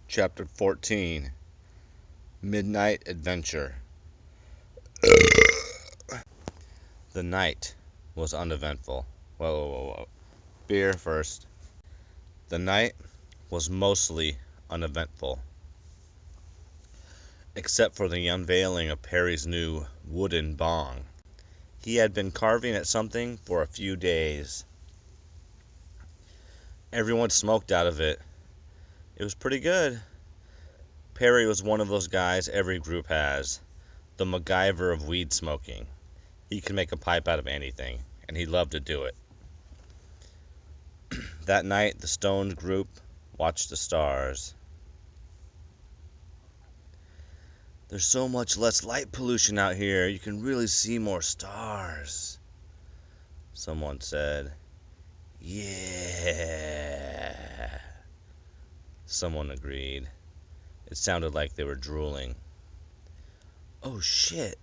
Chapter 14. Midnight Adventure. The night was uneventful. Whoa. Beer first. The night was mostly uneventful, except for the unveiling of Perry's new wooden bong. He had been carving at something for a few days. Everyone smoked out of it. It was pretty good. Perry was one of those guys every group has, the MacGyver of weed smoking. He could make a pipe out of anything, and he loved to do it. That night, the stoned group watched the stars. "There's so much less light pollution out here, you can really see more stars," someone said. "Yeah," someone agreed. It sounded like they were drooling. "Oh shit,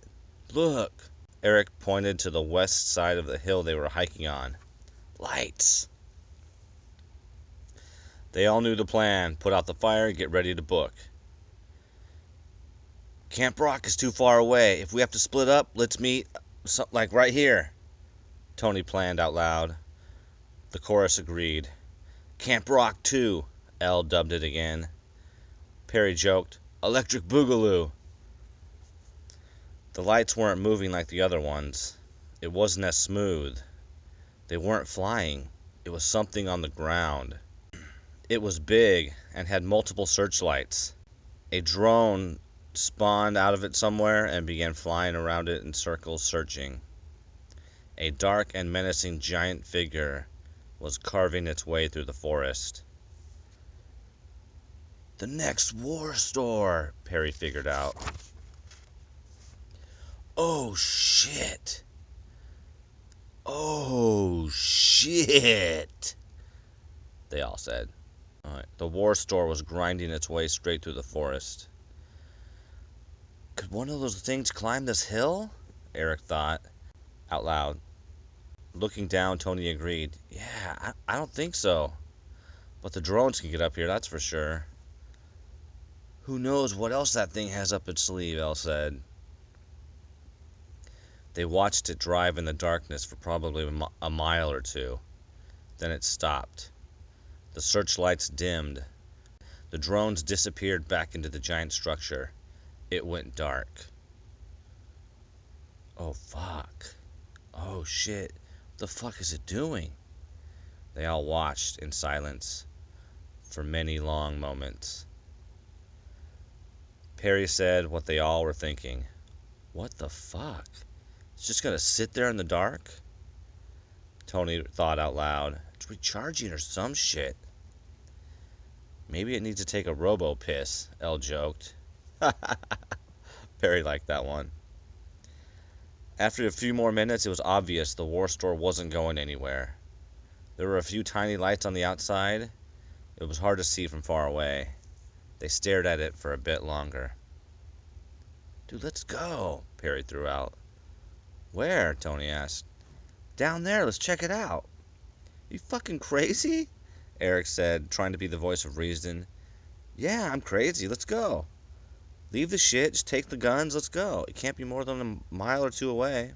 look!" Eric pointed to the west side of the hill they were hiking on. "Lights!" They all knew the plan. Put out the fire, get ready to book. "Camp Rock is too far away. If we have to split up, let's meet, like right here," Tony planned out loud. The chorus agreed. "Camp Rock 2, Elle dubbed it again. Perry joked, "Electric Boogaloo." The lights weren't moving like the other ones. It wasn't as smooth. They weren't flying. It was something on the ground. It was big and had multiple searchlights. A drone spawned out of it somewhere and began flying around it in circles, searching. A dark and menacing giant figure was carving its way through the forest. "The next war store," Perry figured out. "Oh shit! Oh shit!" they all said. The war store was grinding its way straight through the forest. "Could one of those things climb this hill?" Eric thought out loud. Looking down, Tony agreed. "Yeah, I don't think so. But the drones can get up here, that's for sure." "Who knows what else that thing has up its sleeve," Elle said. They watched it drive in the darkness for probably a mile or two. Then it stopped. The searchlights dimmed. The drones disappeared back into the giant structure. It went dark. "Oh fuck. Oh shit. What the fuck is it doing?" They all watched in silence for many long moments. Perry said what they all were thinking. "What the fuck? It's just gonna sit there in the dark?" Tony thought out loud. "It's recharging or some shit." "Maybe it needs to take a robo-piss," Elle joked. Perry liked that one. After a few more minutes, it was obvious the war store wasn't going anywhere. There were a few tiny lights on the outside. It was hard to see from far away. They stared at it for a bit longer. "Dude, let's go," Perry threw out. "Where?" Tony asked. "Down there, let's check it out." "You fucking crazy?" Eric said, trying to be the voice of reason. "Yeah, I'm crazy. Let's go. Leave the shit, just take the guns, let's go. It can't be more than a mile or two away."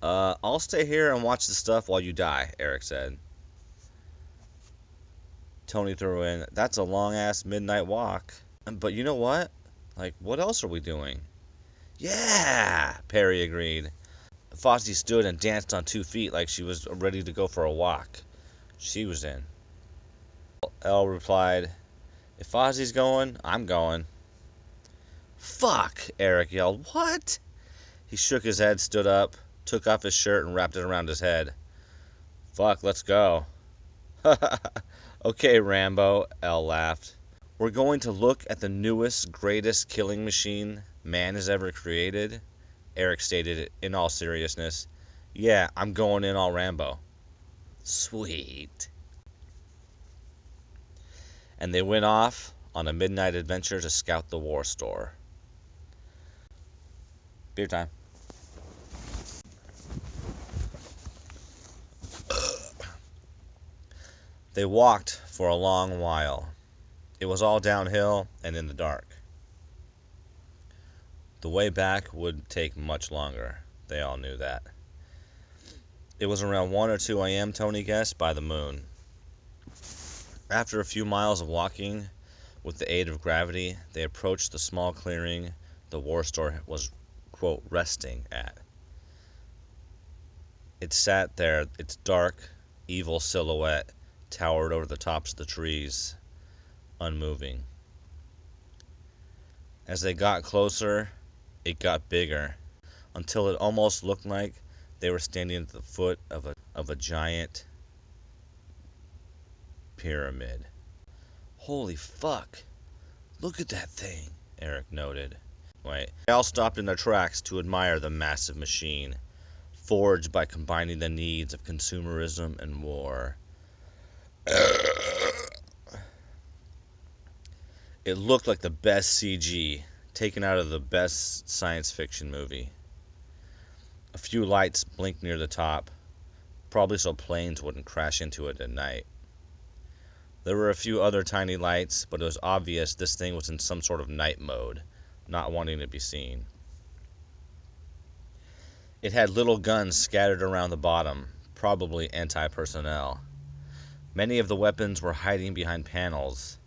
I'll stay here and watch the stuff while you die," Eric said. Tony threw in, "That's a long-ass midnight walk. But you know what? Like, what else are we doing?" "Yeah!" Perry agreed. Fozzie stood and danced on 2 feet like she was ready to go for a walk. She was in. Elle replied, "If Fozzie's going, I'm going." "Fuck!" Eric yelled. "What?" He shook his head, stood up, took off his shirt and wrapped it around his head. "Fuck, let's go." "Okay, Rambo," Elle laughed. "We're going to look at the newest, greatest killing machine man has ever created?" Eric stated in all seriousness. "Yeah, I'm going in all Rambo." "Sweet." And they went off on a midnight adventure to scout the war store. Beer time. They walked for a long while. It was all downhill and in the dark. The way back would take much longer. They all knew that. It was around 1 or 2 a.m., Tony guessed, by the moon. After a few miles of walking, with the aid of gravity, they approached the small clearing the war store was, quote, resting at. It sat there, its dark, evil silhouette towered over the tops of the trees, unmoving. As they got closer, it got bigger, until it almost looked like they were standing at the foot of a giant pyramid. Holy fuck! Look at that thing, Eric noted. They all stopped in their tracks to admire the massive machine, forged by combining the needs of consumerism and war. It looked like the best CG, taken out of the best science fiction movie. A few lights blinked near the top, probably so planes wouldn't crash into it at night. There were a few other tiny lights, but it was obvious this thing was in some sort of night mode, not wanting to be seen. It had little guns scattered around the bottom, probably anti-personnel. Many of the weapons were hiding behind panels.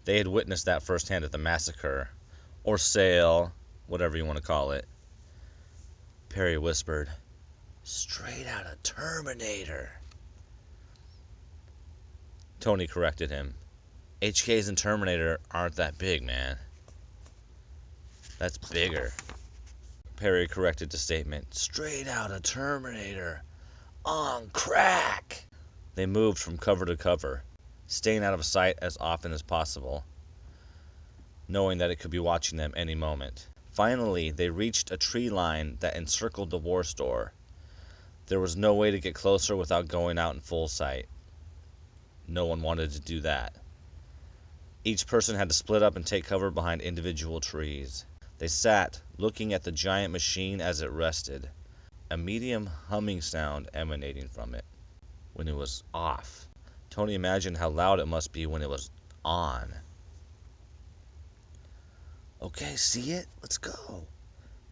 They had witnessed that firsthand at the massacre, or sale, whatever you want to call it. Perry whispered, "Straight out of Terminator." Tony corrected him. HKs and Terminator aren't that big, man. That's bigger. Perry corrected the statement. "Straight out of Terminator. On crack." They moved from cover to cover, staying out of sight as often as possible, knowing that it could be watching them any moment. Finally, they reached a tree line that encircled the war store. There was no way to get closer without going out in full sight. No one wanted to do that. Each person had to split up and take cover behind individual trees. They sat, looking at the giant machine as it rested, a medium humming sound emanating from it. When it was off, Tony imagined how loud it must be when it was on. "Okay, see it? Let's go."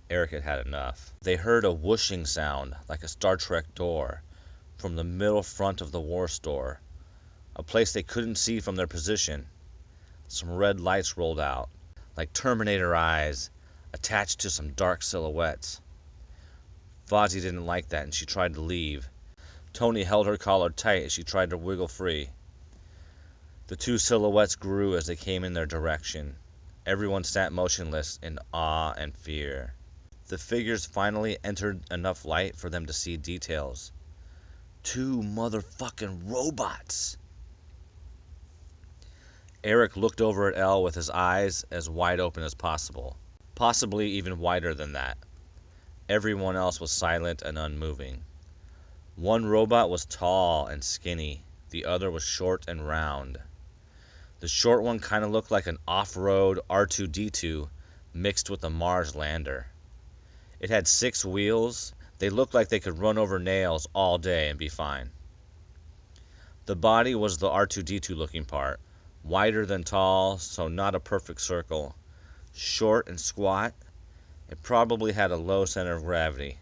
Eric had had enough. They heard a whooshing sound, like a Star Trek door, from the middle front of the war store, a place they couldn't see from their position. Some red lights rolled out, like Terminator eyes, attached to some dark silhouettes. Fozzie didn't like that, and she tried to leave. Tony held her collar tight as she tried to wiggle free. The two silhouettes grew as they came in their direction. Everyone sat motionless in awe and fear. The figures finally entered enough light for them to see details. 2 motherfucking robots! Eric looked over at Elle with his eyes as wide open as possible, possibly even wider than that. Everyone else was silent and unmoving. One robot was tall and skinny, the other was short and round. The short one kind of looked like an off-road R2-D2 mixed with a Mars lander. It had 6 wheels. They looked like they could run over nails all day and be fine. The body was the R2-D2 looking part, wider than tall, so not a perfect circle. Short and squat, it probably had a low center of gravity.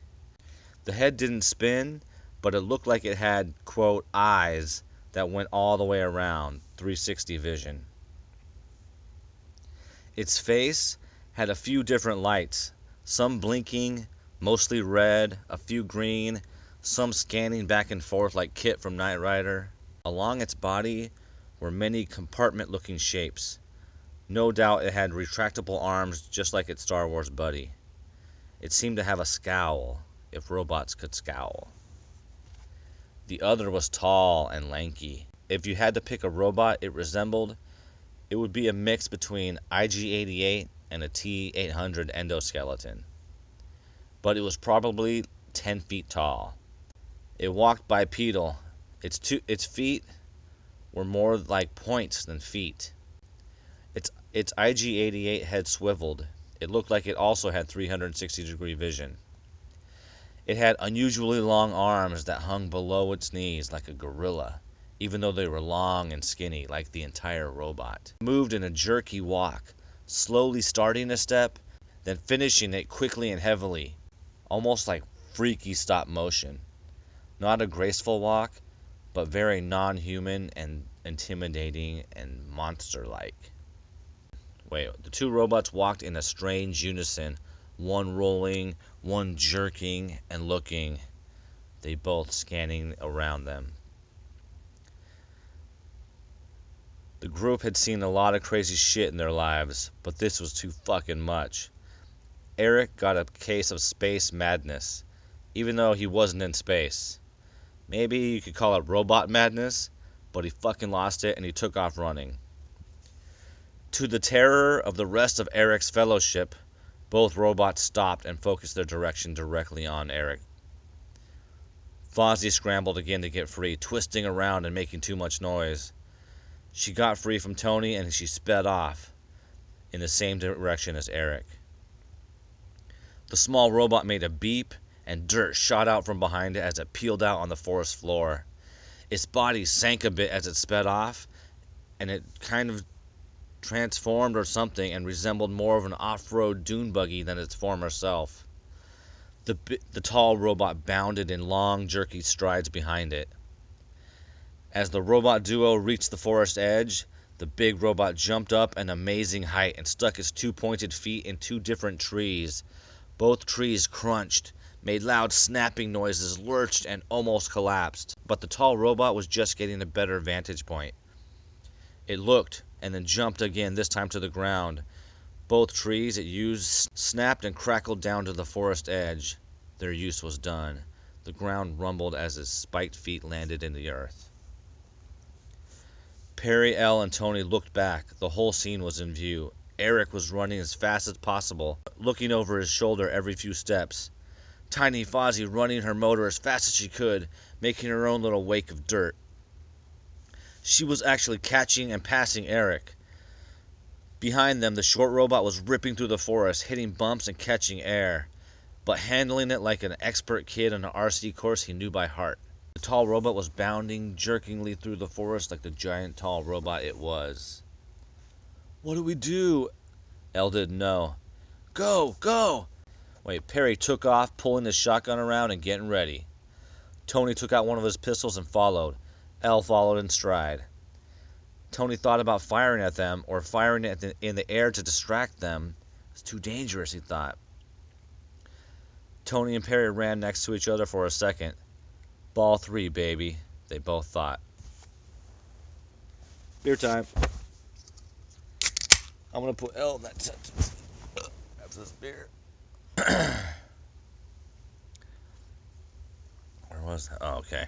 The head didn't spin, but it looked like it had, quote, eyes that went all the way around, 360 vision. Its face had a few different lights, some blinking, mostly red, a few green, some scanning back and forth like Kit from Knight Rider. Along its body were many compartment-looking shapes. No doubt it had retractable arms just like its Star Wars buddy. It seemed to have a scowl, if robots could scowl. The other was tall and lanky. If you had to pick a robot it resembled, it would be a mix between IG-88 and a T-800 endoskeleton. But it was probably 10 feet tall. It walked bipedal. Its feet were more like points than feet. Its IG-88 head swiveled. It looked like it also had 360-degree vision. It had unusually long arms that hung below its knees like a gorilla, even though they were long and skinny like the entire robot. It moved in a jerky walk, slowly starting a step, then finishing it quickly and heavily, almost like freaky stop motion. Not a graceful walk, but very non-human and intimidating and monster-like. The two robots walked in a strange unison, one rolling, one jerking and looking, they both scanning around them. The group had seen a lot of crazy shit in their lives, but this was too fucking much. Eric got a case of space madness, even though he wasn't in space. Maybe you could call it robot madness, but he fucking lost it and he took off running. To the terror of the rest of Eric's fellowship, both robots stopped and focused their direction directly on Eric. Fozzie scrambled again to get free, twisting around and making too much noise. She got free from Tony and she sped off in the same direction as Eric. The small robot made a beep and dirt shot out from behind it as it peeled out on the forest floor. Its body sank a bit as it sped off, and it kind of transformed or something and resembled more of an off-road dune buggy than its former self. The tall robot bounded in long, jerky strides behind it. As the robot duo reached the forest edge, the big robot jumped up an amazing height and stuck its two pointed feet in two different trees. Both trees crunched, made loud snapping noises, lurched, and almost collapsed. But the tall robot was just getting a better vantage point. It looked, and then jumped again, this time to the ground. Both trees it used snapped and crackled down to the forest edge. Their use was done. The ground rumbled as its spiked feet landed in the earth. Perry, Elle, and Tony looked back. The whole scene was in view. Eric was running as fast as possible, looking over his shoulder every few steps. Tiny Fozzie running her motor as fast as she could, making her own little wake of dirt. She was actually catching and passing Eric. Behind them, the short robot was ripping through the forest, hitting bumps and catching air, but handling it like an expert kid on an RC course he knew by heart. The tall robot was bounding jerkingly through the forest like the giant tall robot it was. What do we do? Elle didn't know. Go! Go! Perry took off, pulling his shotgun around and getting ready. Tony took out one of his pistols and followed. Elle followed in stride. Tony thought about firing at them or firing it in the air to distract them. It's too dangerous, he thought. Tony and Perry ran next to each other for a second. Ball 3, baby, they both thought. Beer time. I'm going to put Elle in that sentence after this beer. Where was that? Oh, okay.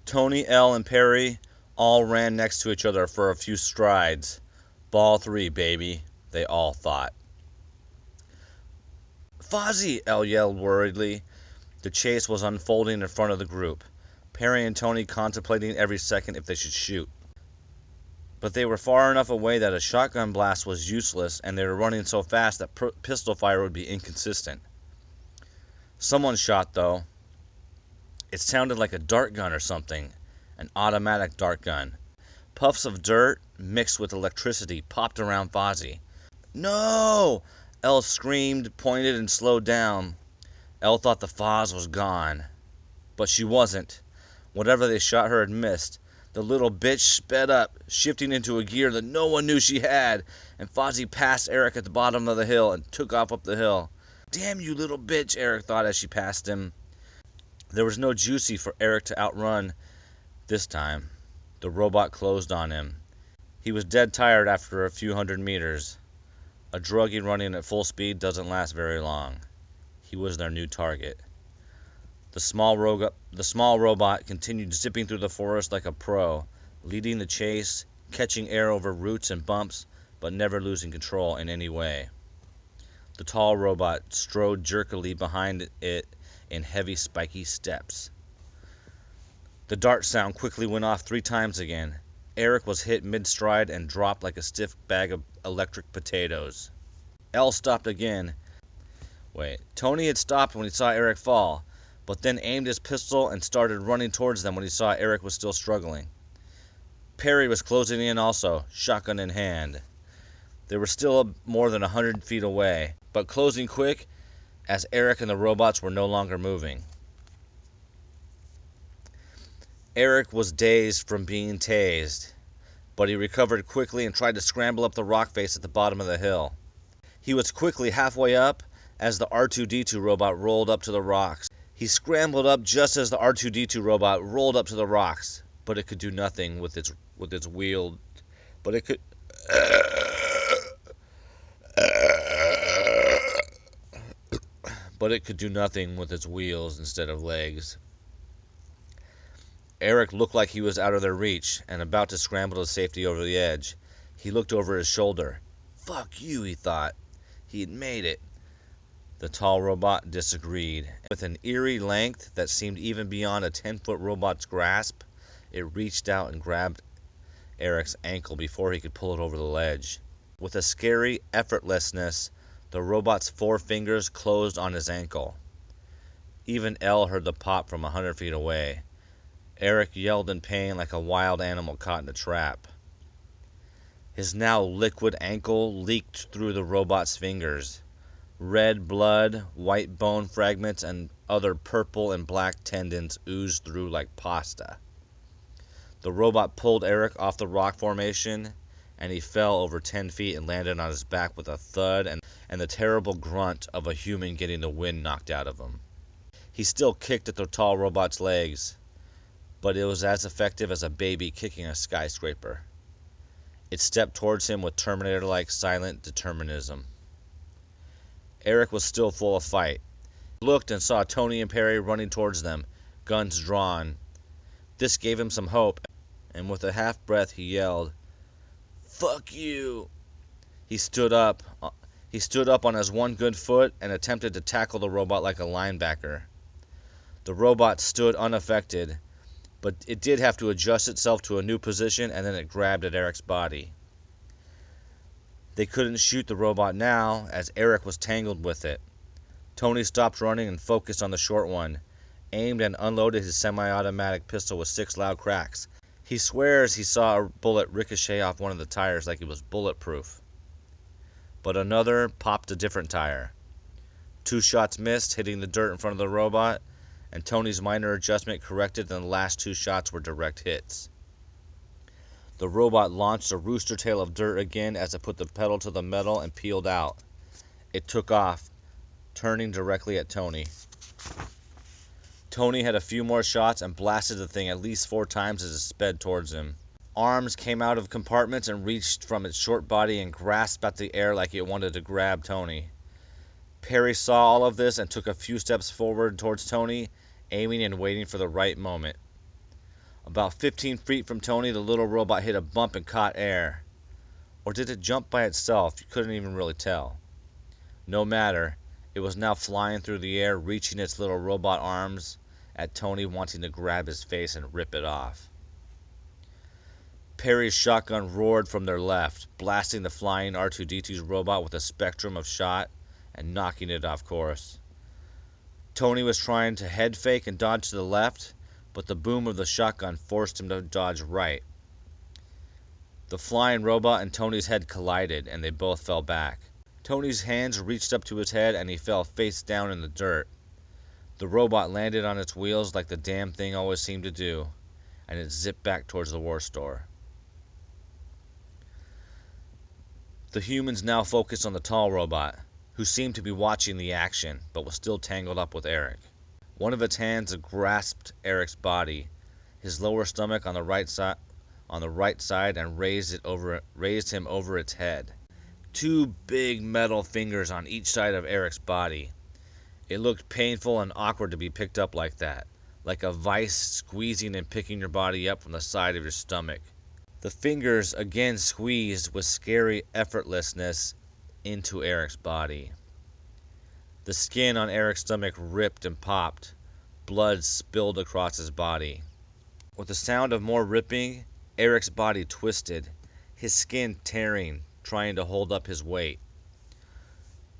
Tony, Elle, and Perry all ran next to each other for a few strides. Ball 3, baby, they all thought. Fozzie! Elle yelled worriedly. The chase was unfolding in front of the group. Perry and Tony contemplating every second if they should shoot. But they were far enough away that a shotgun blast was useless, and they were running so fast that pistol fire would be inconsistent. Someone shot, though. It sounded like a dart gun or something, an automatic dart gun. Puffs of dirt mixed with electricity popped around Fozzie. No! Elle screamed, pointed, and slowed down. Elle thought the Foz was gone. But she wasn't. Whatever they shot her had missed. The little bitch sped up, shifting into a gear that no one knew she had, and Fozzie passed Eric at the bottom of the hill and took off up the hill. Damn you, little bitch, Eric thought as she passed him. There was no Juicy for Eric to outrun this time. The robot closed on him. He was dead tired after a few hundred meters. A druggie running at full speed doesn't last very long. He was their new target. The small robot continued zipping through the forest like a pro, leading the chase, catching air over roots and bumps, but never losing control in any way. The tall robot strode jerkily behind it in heavy, spiky steps. The dart sound quickly went off 3 times again. Eric was hit mid-stride and dropped like a stiff bag of electric potatoes. Elle stopped again. Tony had stopped when he saw Eric fall, but then aimed his pistol and started running towards them when he saw Eric was still struggling. Perry was closing in also, shotgun in hand. They were still more than 100 feet away, but closing quick as Eric and the robots were no longer moving. Eric was dazed from being tased, but he recovered quickly and tried to scramble up the rock face at the bottom of the hill. He was quickly halfway up as the R2-D2 robot rolled up to the rocks. He scrambled up just as the R2-D2 robot rolled up to the rocks, but it could do nothing with its wheel. But it could do nothing with its wheels instead of legs. Eric looked like he was out of their reach and about to scramble to safety over the edge. He looked over his shoulder. "Fuck you," he thought. He had made it. The tall robot disagreed. With an eerie length that seemed even beyond a 10-foot robot's grasp, it reached out and grabbed Eric's ankle before he could pull it over the ledge. With a scary effortlessness, the robot's 4 fingers closed on his ankle. Even Elle heard the pop from 100 feet away. Eric yelled in pain like a wild animal caught in a trap. His now liquid ankle leaked through the robot's fingers. Red blood, white bone fragments, and other purple and black tendons oozed through like pasta. The robot pulled Eric off the rock formation, and he fell over 10 feet and landed on his back with a thud and the terrible grunt of a human getting the wind knocked out of him. He still kicked at the tall robot's legs, but it was as effective as a baby kicking a skyscraper. It stepped towards him with Terminator-like silent determinism. Eric was still full of fight. He looked and saw Tony and Perry running towards them, guns drawn. This gave him some hope, and with a half breath he yelled, "Fuck you!" He stood up on his one good foot and attempted to tackle the robot like a linebacker. The robot stood unaffected, but it did have to adjust itself to a new position, and then it grabbed at Eric's body. They couldn't shoot the robot now, as Eric was tangled with it. Tony stopped running and focused on the short one, aimed and unloaded his semi-automatic pistol with 6 loud cracks. He swears he saw a bullet ricochet off one of the tires like it was bulletproof. But another popped a different tire. 2 shots missed, hitting the dirt in front of the robot, and Tony's minor adjustment corrected, and the last 2 shots were direct hits. The robot launched a rooster tail of dirt again as it put the pedal to the metal and peeled out. It took off, turning directly at Tony. Tony had a few more shots and blasted the thing at least 4 times as it sped towards him. Arms came out of compartments and reached from its short body and grasped at the air like it wanted to grab Tony. Perry saw all of this and took a few steps forward towards Tony, aiming and waiting for the right moment. About 15 feet from Tony, the little robot hit a bump and caught air. Or did it jump by itself? You couldn't even really tell. No matter, it was now flying through the air, reaching its little robot arms at Tony, wanting to grab his face and rip it off. Perry's shotgun roared from their left, blasting the flying R2-D2's robot with a spectrum of shot and knocking it off course. Tony was trying to head fake and dodge to the left, but the boom of the shotgun forced him to dodge right. The flying robot and Tony's head collided, and they both fell back. Tony's hands reached up to his head, and he fell face down in the dirt. The robot landed on its wheels like the damn thing always seemed to do, and it zipped back towards the war store. The humans now focused on the tall robot, who seemed to be watching the action, but was still tangled up with Eric. One of its hands grasped Eric's body, his lower stomach on the right side, and raised him over its head. 2 big metal fingers on each side of Eric's body. It looked painful and awkward to be picked up like that, like a vice squeezing and picking your body up from the side of your stomach. The fingers again squeezed with scary effortlessness into Eric's body. The skin on Eric's stomach ripped and popped. Blood spilled across his body. With the sound of more ripping, Eric's body twisted, his skin tearing, trying to hold up his weight.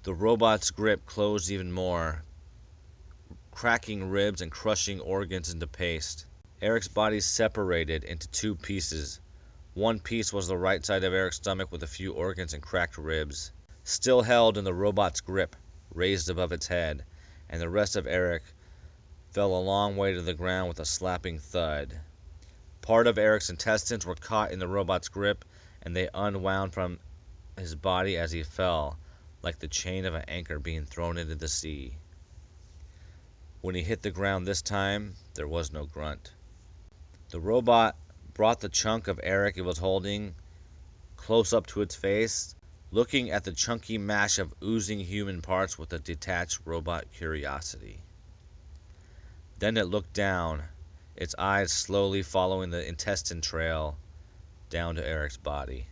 The robot's grip closed even more, cracking ribs and crushing organs into paste. Eric's body separated into two pieces. One piece was the right side of Eric's stomach with a few organs and cracked ribs, still held in the robot's grip, raised above its head, and the rest of Eric fell a long way to the ground with a slapping thud. Part of Eric's intestines were caught in the robot's grip, and they unwound from his body as he fell, like the chain of an anchor being thrown into the sea. When he hit the ground this time, there was no grunt. The robot brought the chunk of Eric it was holding close up to its face, looking at the chunky mash of oozing human parts with a detached robot curiosity. Then it looked down, its eyes slowly following the intestine trail down to Eric's body.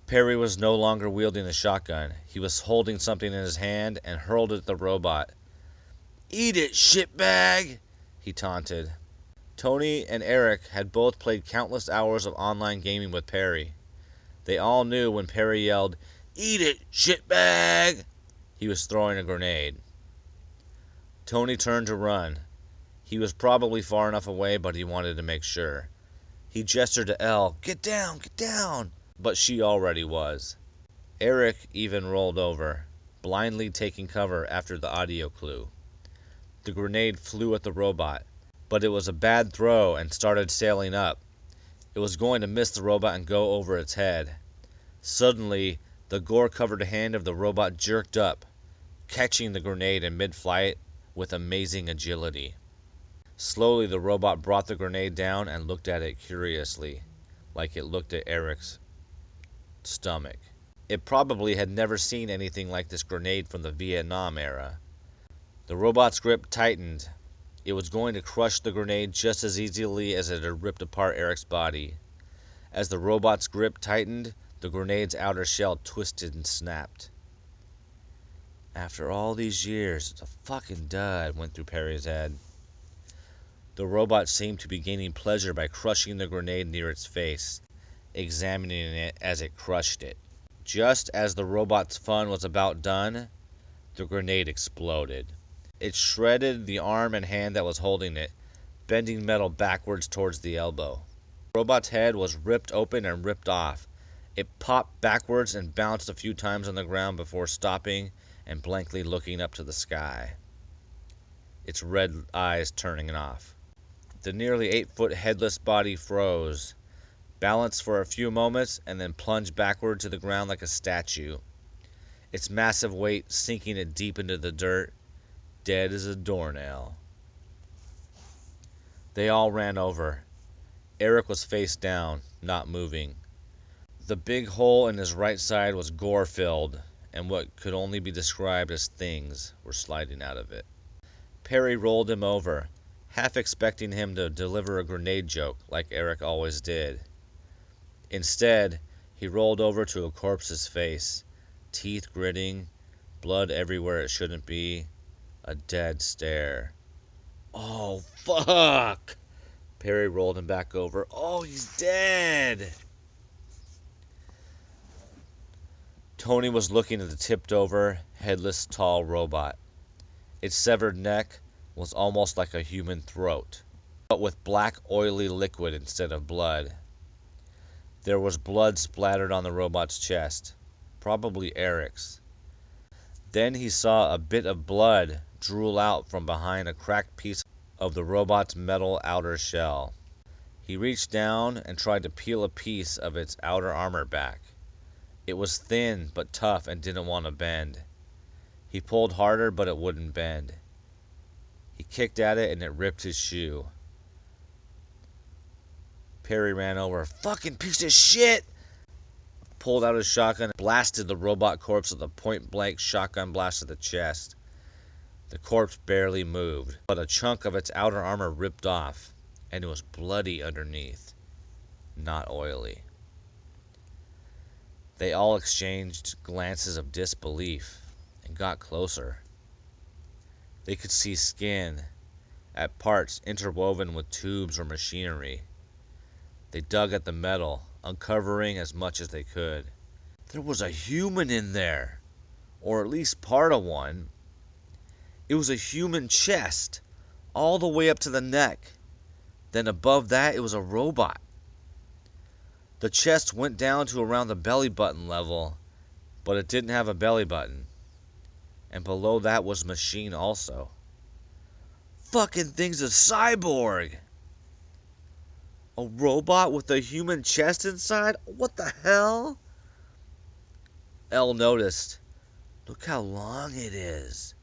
Perry was no longer wielding a shotgun. He was holding something in his hand and hurled it at the robot. "Eat it, shitbag!" he taunted. Tony and Eric had both played countless hours of online gaming with Perry. They all knew when Perry yelled, "Eat it, shitbag!" he was throwing a grenade. Tony turned to run. He was probably far enough away, but he wanted to make sure. He gestured to Elle, "Get down, get down!" But she already was. Eric even rolled over, blindly taking cover after the audio clue. The grenade flew at the robot, but it was a bad throw and started sailing up. It was going to miss the robot and go over its head. Suddenly, the gore-covered hand of the robot jerked up, catching the grenade in mid-flight with amazing agility. Slowly, the robot brought the grenade down and looked at it curiously, like it looked at Eric's stomach. It probably had never seen anything like this grenade from the Vietnam era. The robot's grip tightened. It was going to crush the grenade just as easily as it had ripped apart Eric's body. As the robot's grip tightened, the grenade's outer shell twisted and snapped. After all these years, it's a fucking dud, went through Perry's head. The robot seemed to be gaining pleasure by crushing the grenade near its face, examining it as it crushed it. Just as the robot's fun was about done, the grenade exploded. It shredded the arm and hand that was holding it, bending metal backwards towards the elbow. The robot's head was ripped open and ripped off. It popped backwards and bounced a few times on the ground before stopping and blankly looking up to the sky, its red eyes turning off. The nearly 8-foot headless body froze, balanced for a few moments, and then plunged backward to the ground like a statue, its massive weight sinking it deep into the dirt, dead as a doornail. They all ran over. Eric was face down, not moving. The big hole in his right side was gore-filled, and what could only be described as things were sliding out of it. Perry rolled him over, half expecting him to deliver a grenade joke like Eric always did. Instead, he rolled over to a corpse's face, teeth gritting, blood everywhere it shouldn't be, a dead stare. "Oh, fuck!" Perry rolled him back over. "Oh, he's dead!" Tony was looking at the tipped-over, headless, tall robot. Its severed neck was almost like a human throat, but with black, oily liquid instead of blood. There was blood splattered on the robot's chest, probably Eric's. Then he saw a bit of blood drool out from behind a cracked piece of the robot's metal outer shell. He reached down and tried to peel a piece of its outer armor back. It was thin but tough and didn't want to bend. He pulled harder, but it wouldn't bend. He kicked at it and it ripped his shoe. Perry ran over. "Fucking piece of shit!" Pulled out his shotgun and blasted the robot corpse with a point-blank shotgun blast to the chest. The corpse barely moved, but a chunk of its outer armor ripped off, and it was bloody underneath, not oily. They all exchanged glances of disbelief and got closer. They could see skin, at parts interwoven with tubes or machinery. They dug at the metal, uncovering as much as they could. There was a human in there, or at least part of one. It was a human chest, all the way up to the neck. Then above that, it was a robot. The chest went down to around the belly button level, but it didn't have a belly button. And below that was machine also. Fucking thing's a cyborg! A robot with a human chest inside? What the hell? Elle noticed. Look how long it is.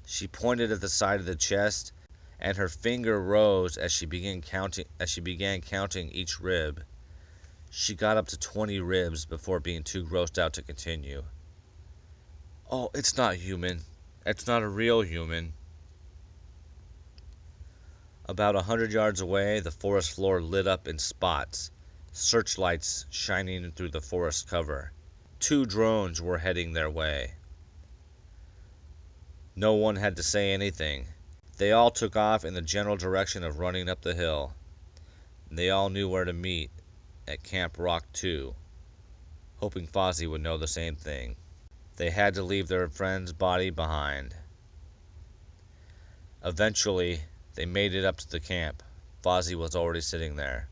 She pointed at the side of the chest, and her finger rose as she began counting each rib. She got up to 20 ribs before being too grossed out to continue. Oh, it's not human. It's not a real human. About 100 yards away, the forest floor lit up in spots, searchlights shining through the forest cover. 2 drones were heading their way. No one had to say anything. They all took off in the general direction of running up the hill. They all knew where to meet, at Camp Rock 2, hoping Fozzie would know the same thing. They had to leave their friend's body behind. Eventually, they made it up to the camp. Fozzie was already sitting there,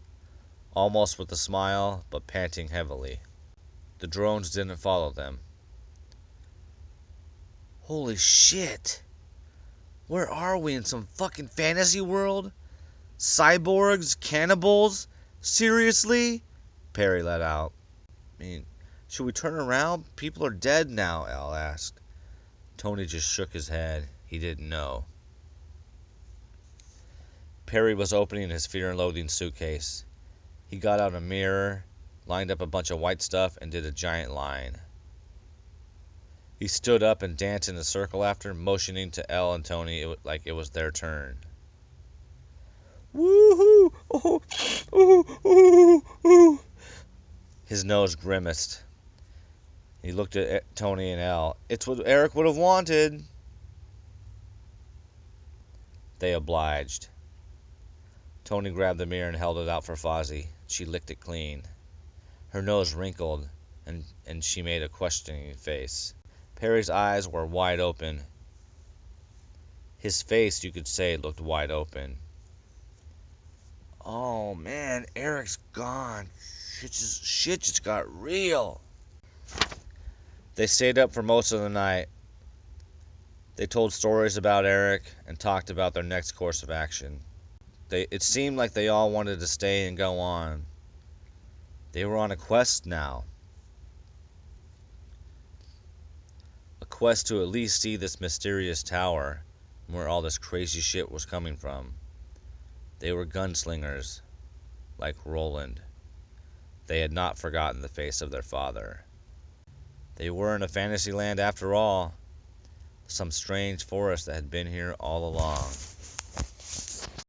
almost with a smile, but panting heavily. The drones didn't follow them. Holy shit! Where are we, in some fucking fantasy world? Cyborgs? Cannibals? Seriously? Perry let out. I mean, should we turn around? People are dead now, Elle asked. Tony just shook his head. He didn't know. Perry was opening his fear and loathing suitcase. He got out a mirror, lined up a bunch of white stuff, and did a giant line. He stood up and danced in a circle after, motioning to Elle and Tony like it was their turn. Woohoo! Oh, oh, oh, oh. His nose grimaced. He looked at Tony and Elle. It's what Eric would have wanted. They obliged. Tony grabbed the mirror and held it out for Fozzie. She licked it clean. Her nose wrinkled, and she made a questioning face. Perry's eyes were wide open. His face, you could say, looked wide open. Oh man, Eric's gone. Shit just got real. They stayed up for most of the night. They told stories about Eric and talked about their next course of action. It seemed like they all wanted to stay and go on. They were on a quest now. A quest to at least see this mysterious tower and where all this crazy shit was coming from. They were gunslingers, like Roland. They had not forgotten the face of their father. They were in a fantasy land after all, some strange forest that had been here all along.